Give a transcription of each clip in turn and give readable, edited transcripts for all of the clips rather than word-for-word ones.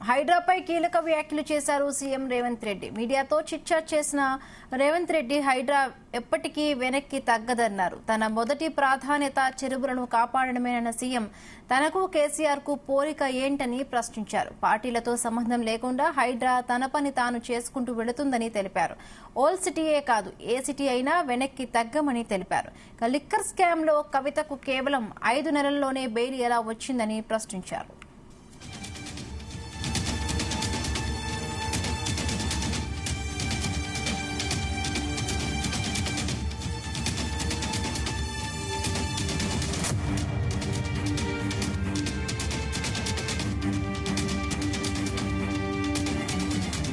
హైడ్రాపై కీలక వ్యాఖ్యలు చేశారు సీఎం రేవంత్ రెడ్డి. మీడియాతో చిట్చాట్ చేసిన రేవంత్ రెడ్డి హైడ్రా ఎప్పటికీ వెనక్కి తగ్గదన్నారు. తన మొదటి ప్రాధాన్యత చెరువులను కాపాడడమేనన్న సీఎం తనకు కేసీఆర్ కు పోలిక ఏంటని ప్రశ్నించారు. పార్టీలతో సంబంధం లేకుండా హైడ్రా తన పని తాను చేసుకుంటూ వెళుతుందని తెలిపారు. ఓల్డ్ సిటీయే కాదు ఏ సిటీ అయినా వెనక్కి తగ్గమని తెలిపారు. లిక్కర్ స్కామ్ లో కవితకు కేవలం 5 నెలల్లోనే బెయిల్ ఎలా వచ్చిందని ప్రశ్నించారు.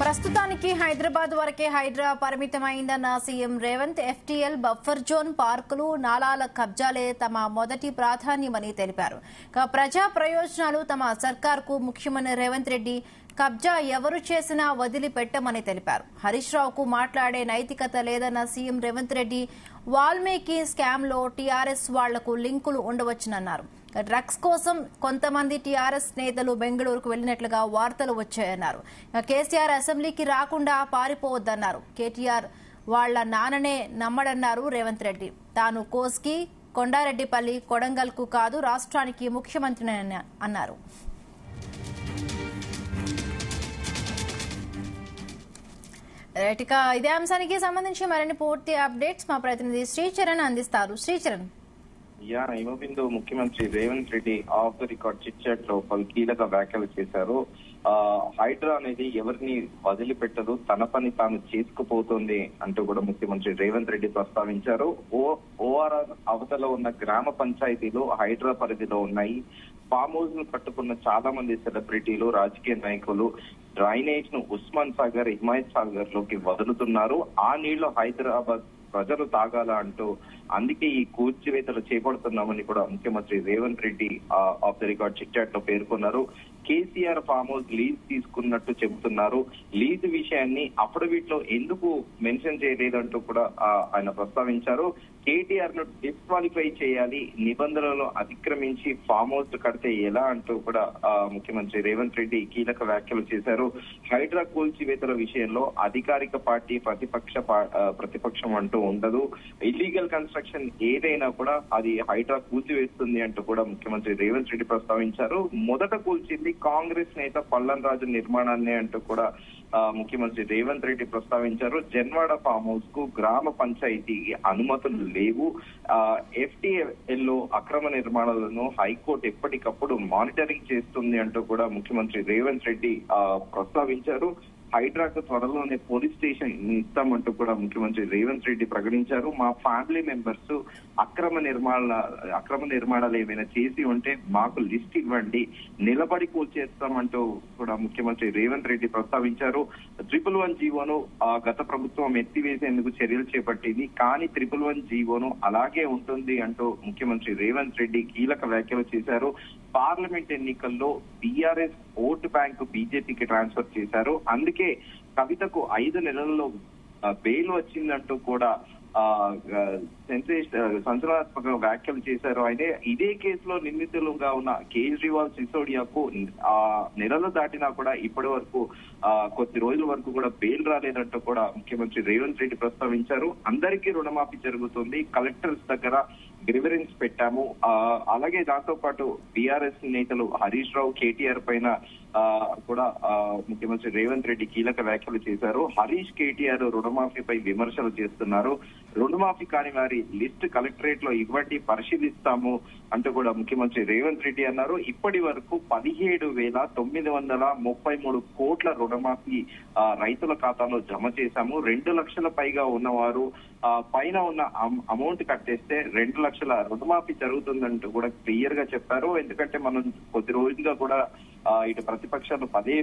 ప్రస్తుతానికి హైదరాబాద్ వరకే హైడ్రా పరిమితమైందన్న CM Revanth FTL, buffer zone, పార్కులు, నాలాల కబ్జాలే తమ మొదటి ప్రాధాన్యమని తెలిపారు. ప్రజా ప్రయోజనాలు తమ సర్కార్కు ముఖ్యమని రేవంత్ రెడ్డి కబ్జా ఎవరు చేసినా వదిలిపెట్టమని తెలిపారు. హరీష్ రావుకు మాట్లాడే నైతికత లేదన్న సీఎం రేవంత్ రెడ్డి వాల్మీకి స్కామ్ లో టీఆర్ఎస్ వాళ్లకు లింకులు ఉండవచ్చునన్నారు. డ్రగ్స్ కోసం కొంతమంది టీఆర్ఎస్ నేతలు బెంగళూరుకు వెళ్లినట్లుగా వార్తలు వచ్చాయన్నారు. కేసీఆర్ అసెంబ్లీకి రాకుండా పారిపోవద్దన్నారు. కేటీఆర్ వాళ్ల నాన్ననే నమ్మడన్నారు రేవంత్ రెడ్డి. తాను కోస్కి, కొండారెడ్డిపల్లి, కొడంగల్ కు కాదు రాష్ట్రానికి ముఖ్యమంత్రిని అన్నారు. ఇదే అంశానికి సంబంధించి మరిన్ని పూర్తి అప్డేట్స్ మా ప్రతినిధి శ్రీచరణ్ అందిస్తారు. శ్రీచరణ్. హిమబిందు ముఖ్యమంత్రి Revanth Reddy off the record chit chat లో పలు కీలక వ్యాఖ్యలు చేశారు. హైడ్రా అనేది ఎవరిని వదిలిపెట్టదు, తన పని తాను చేసుకుపోతుంది అంటూ కూడా ముఖ్యమంత్రి రేవంత్ రెడ్డి ప్రస్తావించారు. ఓఆర్ఆర్ అవతల ఉన్న గ్రామ పంచాయతీలు హైడ్రా పరిధిలో ఉన్నాయి. ఫామ్ హౌస్ ను కట్టుకున్న చాలా మంది సెలబ్రిటీలు, రాజకీయ నాయకులు డ్రైనేజ్ ను ఉస్మాన్ సాగర్, హిమాయత్ సాగర్ లోకి వదులుతున్నారు. ఆ నీళ్లు హైదరాబాద్ ప్రజలు తాగాల అంటూ అందుకే ఈ కూల్చివేతలు చేపడుతున్నామని కూడా ముఖ్యమంత్రి Revanth Reddy off the record chit chat లో పేర్కొన్నారు. కేసీఆర్ ఫామ్ హౌస్ లీజ్ తీసుకున్నట్టు చెబుతున్నారు. లీజ్ విషయాన్ని అఫిడవిట్ లో ఎందుకు మెన్షన్ చేయలేదంటూ కూడా ఆయన ప్రస్తావించారు. కేటీఆర్ ను డిస్క్వాలిఫై చేయాలి, నిబంధనలను అతిక్రమించి ఫామ్ హౌస్ కడితే ఎలా అంటూ కూడా ముఖ్యమంత్రి రేవంత్ రెడ్డి కీలక వ్యాఖ్యలు చేశారు. హైడ్రా కూల్చివేతల విషయంలో అధికారిక పార్టీ ప్రతిపక్షం అంటూ ఉండదు. ఇల్లీగల్ కన్స్ట్రక్షన్ ఏదైనా కూడా అది హైడ్రా కూల్చివేస్తుంది అంటూ కూడా ముఖ్యమంత్రి రేవంత్ రెడ్డి ప్రస్తావించారు. మొదట కూల్చింది కాంగ్రెస్ నేత పల్లన్ రాజు నిర్మాణాన్ని అంటూ కూడా ముఖ్యమంత్రి రేవంత్ రెడ్డి ప్రస్తావించారు. జన్వాడ ఫామ్ హౌస్ కు గ్రామ పంచాయతీకి అనుమతులు లేవు. ఎఫ్టీఎల్ లో అక్రమ నిర్మాణాలను హైకోర్టు ఎప్పటికప్పుడు మానిటరింగ్ చేస్తుంది అంటూ కూడా ముఖ్యమంత్రి రేవంత్ రెడ్డి ప్రస్తావించారు. హైడ్రాకు త్వరలోనే పోలీస్ స్టేషన్ ఇస్తామంటూ కూడా ముఖ్యమంత్రి రేవంత్ రెడ్డి ప్రకటించారు. మా ఫ్యామిలీ మెంబర్స్ అక్రమ నిర్మాణాలు ఏమైనా చేసి ఉంటే మాకు లిస్ట్ ఇవ్వండి, నిలబడి కూల్చేస్తామంటూ కూడా ముఖ్యమంత్రి రేవంత్ రెడ్డి ప్రస్తావించారు. 111 జీవోను గత ప్రభుత్వం ఎత్తివేసేందుకు చర్యలు చేపట్టింది, కానీ 111 జీవోను అలాగే ఉంటుంది అంటూ ముఖ్యమంత్రి రేవంత్ రెడ్డి కీలక వ్యాఖ్యలు చేశారు. పార్లమెంట్ ఎన్నికల్లో బీఆర్ఎస్ ఓటు బ్యాంకు బీజేపీకి ట్రాన్స్ఫర్ చేశారు. అందుకే కవితకు 5 నెలల్లో బెయిల్ వచ్చిందంటూ కూడా సంచలనాత్మక వ్యాఖ్యలు చేశారు. అయితే ఇదే కేసులో నిందితులుగా ఉన్న కేజ్రీవాల్, సిసోడియాకు నెలలు దాటినా కూడా ఇప్పటి వరకు కొద్ది రోజుల వరకు కూడా బెయిల్ రాలేదంటూ కూడా ముఖ్యమంత్రి రేవంత్ రెడ్డి ప్రస్తావించారు. అందరికీ రుణమాఫీ జరుగుతుంది, కలెక్టర్స్ దగ్గర గ్రివరెన్స్ పెట్టాము. అలాగే దాంతో పాటు బీఆర్ఎస్ నేతలు హరీష్ రావు, కేటీఆర్ పైన కూడా ముఖ్యమంత్రి రేవంత్ రెడ్డి కీలక వ్యాఖ్యలు చేశారు. హరీష్, కేటీఆర్ రుణమాఫీపై విమర్శలు చేస్తున్నారు. రుణమాఫీ కాని వారి లిస్ట్ కలెక్టరేట్ లో ఇవ్వండి, పరిశీలిస్తాము అంటూ కూడా ముఖ్యమంత్రి రేవంత్ రెడ్డి అన్నారు. ఇప్పటి వరకు 17,933 కోట్ల రుణమాఫీ రైతుల ఖాతాలో జమ చేశాము. 2 లక్షల పైగా ఉన్నవారు పైన ఉన్న అమౌంట్ కట్టేస్తే 2 లక్షల రుణమాఫీ జరుగుతుందంటూ కూడా క్లియర్ గా చెప్పారు. ఎందుకంటే మనం కొద్ది రోజులుగా కూడా ఇటు ప్రతిపక్షాలు పదే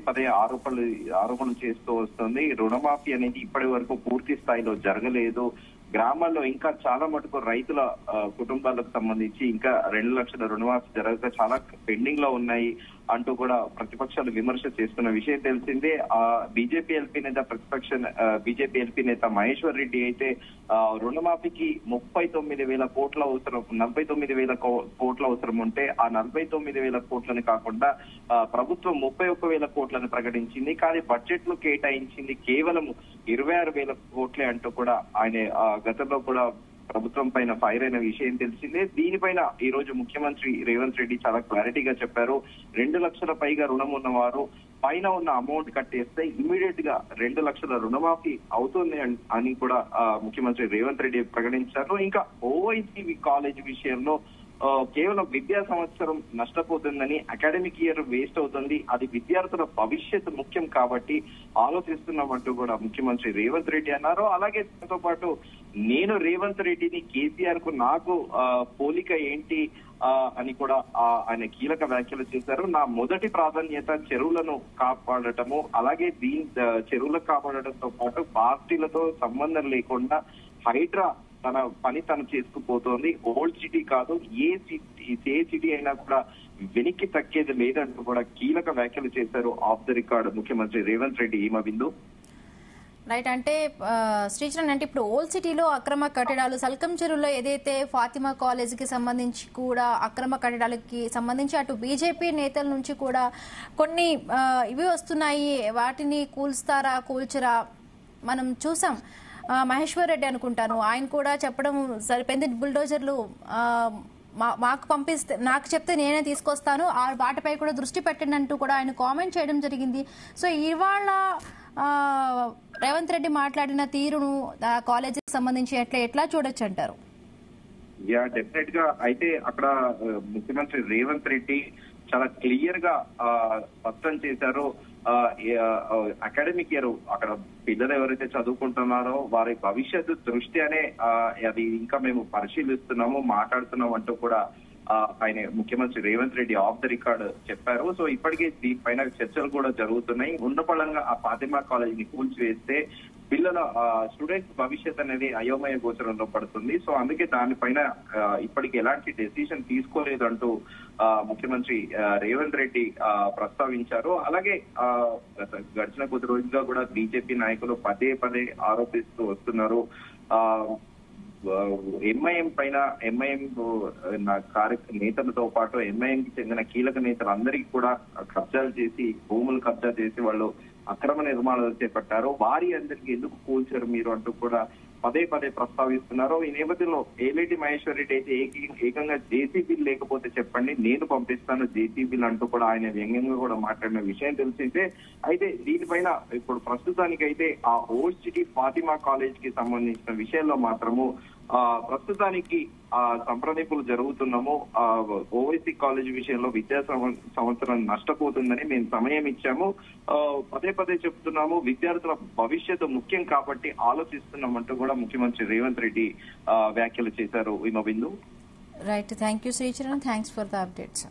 ఆరోపణలు చేస్తూ వస్తుంది. రుణమాఫీ అనేది ఇప్పటి వరకు పూర్తి స్థాయిలో జరగలేదు. గ్రామాల్లో ఇంకా చాలా మటుకు రైతుల కుటుంబాలకు సంబంధించి ఇంకా 2 లక్షల రుణమాఫీ జరగక చాలా పెండింగ్ లో ఉన్నాయి. అంటూ కూడా ప్రతిపక్షాలు విమర్శ చేస్తున్న విషయం తెలిసిందే. బీజేపీ ఎల్పీ నేత మహేశ్వర్ రెడ్డి అయితే రుణమాఫీకి 39,000 కోట్ల అవసరం, 49,000 కోట్ల అవసరం ఉంటే ఆ 49,000 కోట్లని కాకుండా ప్రభుత్వం 31,000 కోట్లను ప్రకటించింది. కానీ బడ్జెట్ లో కేటాయించింది కేవలం 26,000 కోట్లే అంటూ కూడా ఆయన గతంలో కూడా ప్రభుత్వం పైన ఫైర్ అయిన విషయం తెలిసిందే. దీనిపైన ఈ రోజు ముఖ్యమంత్రి రేవంత్ రెడ్డి చాలా క్లారిటీగా చెప్పారు. 2 లక్షల పైగా రుణం ఉన్నవారు పైన ఉన్న అమౌంట్ కట్టేస్తే ఇమీడియట్ గా 2 లక్షల రుణమాఫీ అవుతుంది అని కూడా ముఖ్యమంత్రి రేవంత్ రెడ్డి ప్రకటించారు. ఇంకా ఓవైసీ కాలేజ్ విషయంలో కేవలం విద్యా సంవత్సరం నష్టపోతుందని, అకాడమిక్ ఇయర్ వేస్ట్ అవుతుంది, అది విద్యార్థుల భవిష్యత్తు ముఖ్యం కాబట్టి ఆలోచిస్తున్నామంటూ కూడా ముఖ్యమంత్రి రేవంత్ రెడ్డి అన్నారు. అలాగే దాంతో పాటు నేను రేవంత్ రెడ్డిని కేసీఆర్ కు నాకు పోలిక ఏంటి అని కూడా ఆయన కీలక వ్యాఖ్యలు చేశారు. నా మొదటి ప్రాధాన్యత చెరువులను కాపాడటము, అలాగే చెరువులను కాపాడటంతో పాటు పార్టీలతో సంబంధం లేకుండా హైడ్రా తన పని తను చేసుకుపోతోంది. ఓల్డ్ సిటీ కాదు, ఏ సిటీ అయినా కూడా వెనక్కి తగ్గేది లేదంటూ కూడా కీలక వ్యాఖ్యలు చేశారు ఆఫ్ ద రికార్డ్ ముఖ్యమంత్రి రేవంత్ రెడ్డి. ఈమ బిందు రైట్. అంటే శ్రీచరణ్, అంటే ఇప్పుడు ఓల్డ్ సిటీలో అక్రమ కట్టడాలు, సల్కం చెరువులో ఏదైతే ఫాతిమా కాలేజీకి సంబంధించి కూడా అక్రమ కట్టడాలకి సంబంధించి అటు బీజేపీ నేతల నుంచి కూడా కొన్ని ఇవి వస్తున్నాయి, వాటిని కూల్స్తారా కూల్చరా మనం చూసాం. మహేశ్వర్ రెడ్డి అనుకుంటాను, ఆయన కూడా చెప్పడం సరిపోయింది. బుల్డోజర్లు మాకు పంపిస్తే, నాకు చెప్తే నేనే తీసుకొస్తాను, వాటిపై కూడా దృష్టి పెట్టండి అంటూ కూడా ఆయన కామెంట్ చేయడం జరిగింది. సో ఇవాళ రేవంత్ రెడ్డి మాట్లాడిన తీరును కాలేజీకి సంబంధించి ఎట్లా చూడొచ్చు అంటారు? డెఫినెట్ గా అయితే అక్కడ ముఖ్యమంత్రి రేవంత్ రెడ్డి చాలా క్లియర్ గా స్పష్టం చేశారు. అకాడమిక్ ఇయర్ అక్కడ పిల్లలు ఎవరైతే చదువుకుంటున్నారో వారి భవిష్యత్తు దృష్ట్యానే అది ఇంకా మేము పరిశీలిస్తున్నాము, మాట్లాడుతున్నాం అంటూ కూడా ఆయన ముఖ్యమంత్రి Revanth Reddy off the record చెప్పారు. సో ఇప్పటికే దీనిపైన చర్చలు కూడా జరుగుతున్నాయి. ఉన్నపళంగా ఆ ఫాతిమా కాలేజీని కూల్చివేస్తే పిల్లల స్టూడెంట్స్ భవిష్యత్ అనేది అయోమయ గోచరంలో పడుతుంది. సో అందుకే దానిపైన ఇప్పటికి ఎలాంటి డెసిషన్ తీసుకోలేదు అంటూ ముఖ్యమంత్రి రేవంత్ రెడ్డి ప్రస్తావించారు. అలాగే గడిచిన కొద్ది రోజులుగా కూడా బీజేపీ నాయకులు పదే ఆరోపిస్తూ వస్తున్నారు. ఎంఐఎం పైన, ఎంఐఎం నేతలతో పాటు ఎంఐఎం కి చెందిన కీలక నేతలు అందరికీ కూడా కబ్జాలు చేసి, భూములు కబ్జా చేసి వాళ్ళు అక్రమ నిర్మాణాలు చేపట్టారు. వారి అందరికీ ఎందుకు కూల్చారు మీరు అంటూ కూడా పదే ప్రస్తావిస్తున్నారు. ఈ నేపథ్యంలో ఏలేటి మహేశ్వర్ రెడ్డి అయితే ఏకంగా జేసీబీలు లేకపోతే చెప్పండి, నేను పంపిస్తాను జేసీబీలు అంటూ కూడా ఆయన వ్యంగ్యంగా కూడా మాట్లాడిన విషయం తెలిసిందే. అయితే దీనిపైన ఇప్పుడు ప్రస్తుతానికైతే ఆ ఓల్డ్ సిటీ ఫాతిమా కాలేజ్ కి సంబంధించిన విషయంలో మాత్రము ప్రస్తుతానికి సంప్రదింపులు జరుగుతున్నాము. ఓవైసీ కాలేజ్ విషయంలో విద్యా సంవత్సరం నష్టపోతుందని మేము సమయం ఇచ్చాము, పదే చెప్తున్నాము, విద్యార్థుల భవిష్యత్తు ముఖ్యం కాబట్టి ఆలోచిస్తున్నామంటూ కూడా ముఖ్యమంత్రి రేవంత్ రెడ్డి వ్యాఖ్యలు చేశారు. ఈమ Bindu. Right. Thank you Sricharan. Thanks for the updates.